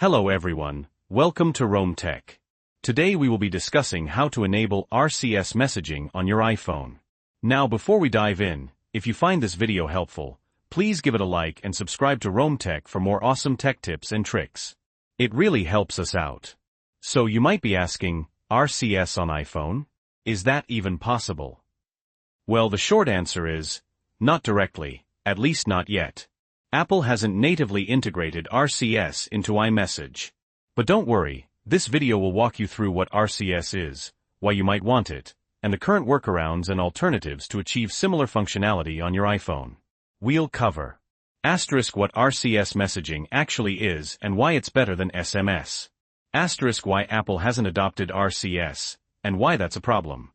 Hello everyone, welcome to Rome Tech. Today we will be discussing how to enable RCS messaging on your iPhone. Now before we dive in, if you find this video helpful, please give it a like and subscribe to Rome Tech for more awesome tech tips and tricks. It really helps us out. So you might be asking, RCS on iPhone? Is that even possible? Well, the short answer is, not directly, at least not yet. Apple hasn't natively integrated RCS into iMessage. But don't worry, this video will walk you through what RCS is, why you might want it, and the current workarounds and alternatives to achieve similar functionality on your iPhone. We'll cover what RCS messaging actually is and why it's better than SMS. Why Apple hasn't adopted RCS, and why that's a problem.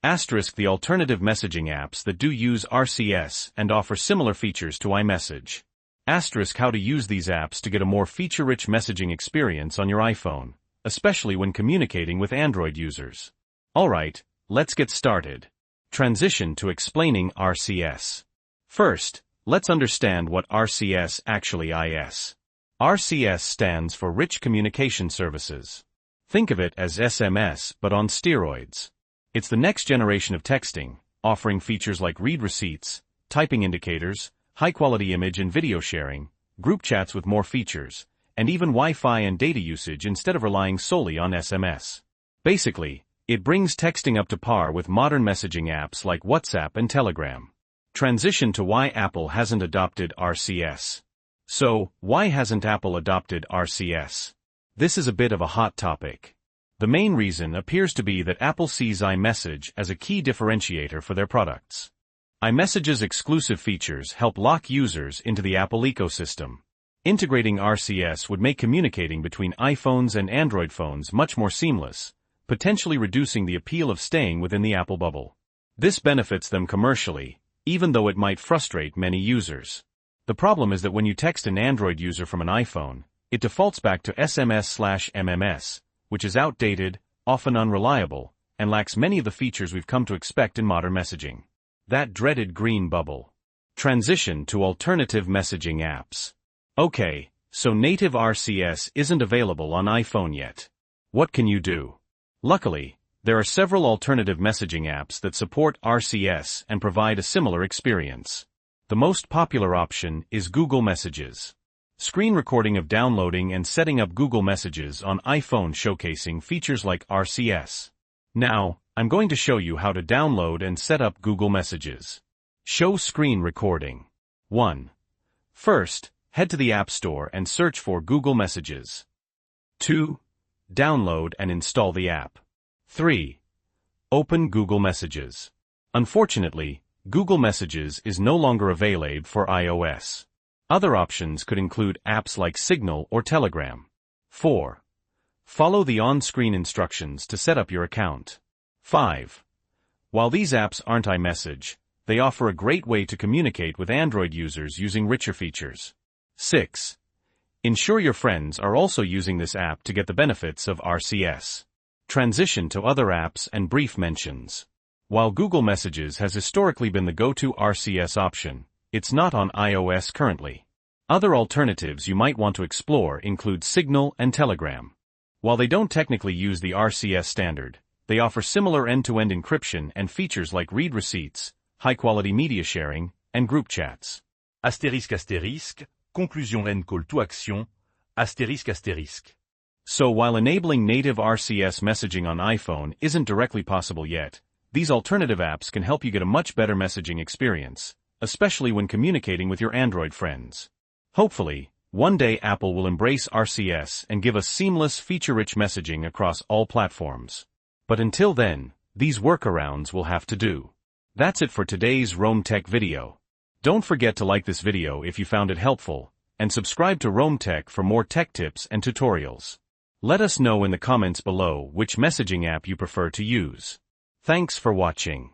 The alternative messaging apps that do use RCS and offer similar features to iMessage. How to use these apps to get a more feature-rich messaging experience on your iPhone, especially when communicating with Android users. Alright, let's get started. Transition to explaining RCS. First, let's understand what RCS actually is. RCS stands for Rich Communication Services. Think of it as SMS but on steroids. It's the next generation of texting, offering features like read receipts, typing indicators, high-quality image and video sharing, group chats with more features, and even Wi-Fi and data usage instead of relying solely on SMS. Basically, it brings texting up to par with modern messaging apps like WhatsApp and Telegram. Transition to why Apple hasn't adopted RCS. So, why hasn't Apple adopted RCS? This is a bit of a hot topic. The main reason appears to be that Apple sees iMessage as a key differentiator for their products. iMessage's exclusive features help lock users into the Apple ecosystem. Integrating RCS would make communicating between iPhones and Android phones much more seamless, potentially reducing the appeal of staying within the Apple bubble. This benefits them commercially, even though it might frustrate many users. The problem is that when you text an Android user from an iPhone, it defaults back to SMS/MMS, which is outdated, often unreliable, and lacks many of the features we've come to expect in modern messaging. That dreaded green bubble. Transition to alternative messaging apps. Okay, so native RCS isn't available on iPhone yet. What can you do? Luckily, there are several alternative messaging apps that support RCS and provide a similar experience. The most popular option is Google Messages. Screen recording of downloading and setting up Google Messages on iPhone showcasing features like RCS. Now, I'm going to show you how to download and set up Google Messages. Show screen recording. 1. First, head to the App Store and search for Google Messages. 2. Download and install the app. 3. Open Google Messages. Unfortunately, Google Messages is no longer available for iOS. Other options could include apps like Signal or Telegram. 4. Follow the on-screen instructions to set up your account. 5. While these apps aren't iMessage, they offer a great way to communicate with Android users using richer features. 6. Ensure your friends are also using this app to get the benefits of RCS. Transition to other apps and brief mentions. While Google Messages has historically been the go-to RCS option, it's not on iOS currently. Other alternatives you might want to explore include Signal and Telegram. While they don't technically use the RCS standard, they offer similar end-to-end encryption and features like read receipts, high-quality media sharing, and group chats. Conclusion and call to action, ***. So while enabling native RCS messaging on iPhone isn't directly possible yet, these alternative apps can help you get a much better messaging experience, especially when communicating with your Android friends. Hopefully, one day Apple will embrace RCS and give us seamless, feature-rich messaging across all platforms. But until then, these workarounds will have to do. That's it for today's Rome Tech video. Don't forget to like this video if you found it helpful, and subscribe to Rome Tech for more tech tips and tutorials. Let us know in the comments below which messaging app you prefer to use. Thanks for watching.